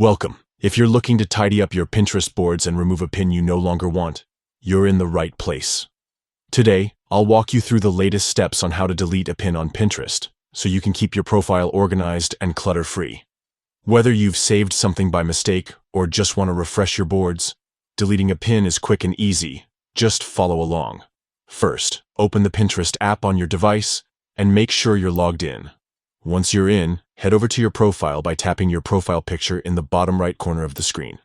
Welcome. If you're looking to tidy up your Pinterest boards and remove a pin you no longer want, you're in the right place. Today, I'll walk you through the latest steps on how to delete a pin on Pinterest, so you can keep your profile organized and clutter-free. Whether you've saved something by mistake or just want to refresh your boards, deleting a pin is quick and easy. Just follow along. First, open the Pinterest app on your device and make sure you're logged in. Once you're in, head over to your profile by tapping your profile picture in the bottom right corner of the screen.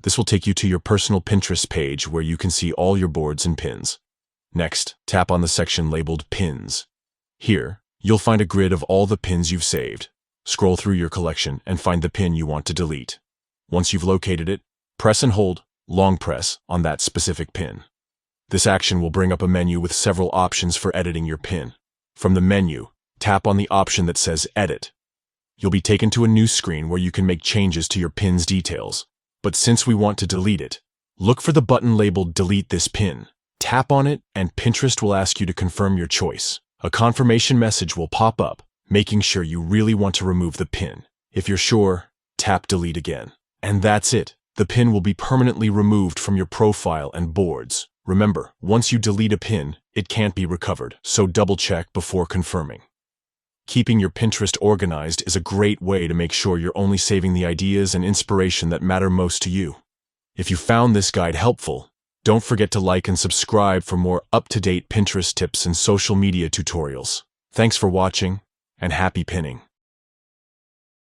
This will take you to your personal Pinterest page where you can see all your boards and pins. Next, tap on the section labeled Pins. Here, you'll find a grid of all the pins you've saved. Scroll through your collection and find the pin you want to delete. Once you've located it, press and hold, long press, on that specific pin. This action will bring up a menu with several options for editing your pin. From the menu, tap on the option that says Edit. You'll be taken to a new screen where you can make changes to your pin's details. But since we want to delete it, look for the button labeled Delete this pin. Tap on it and Pinterest will ask you to confirm your choice. A confirmation message will pop up, making sure you really want to remove the pin. If you're sure, tap Delete again. And that's it. The pin will be permanently removed from your profile and boards. Remember, once you delete a pin, it can't be recovered, so double-check before confirming. Keeping your Pinterest organized is a great way to make sure you're only saving the ideas and inspiration that matter most to you. If you found this guide helpful, don't forget to like and subscribe for more up-to-date Pinterest tips and social media tutorials. Thanks for watching, and happy pinning!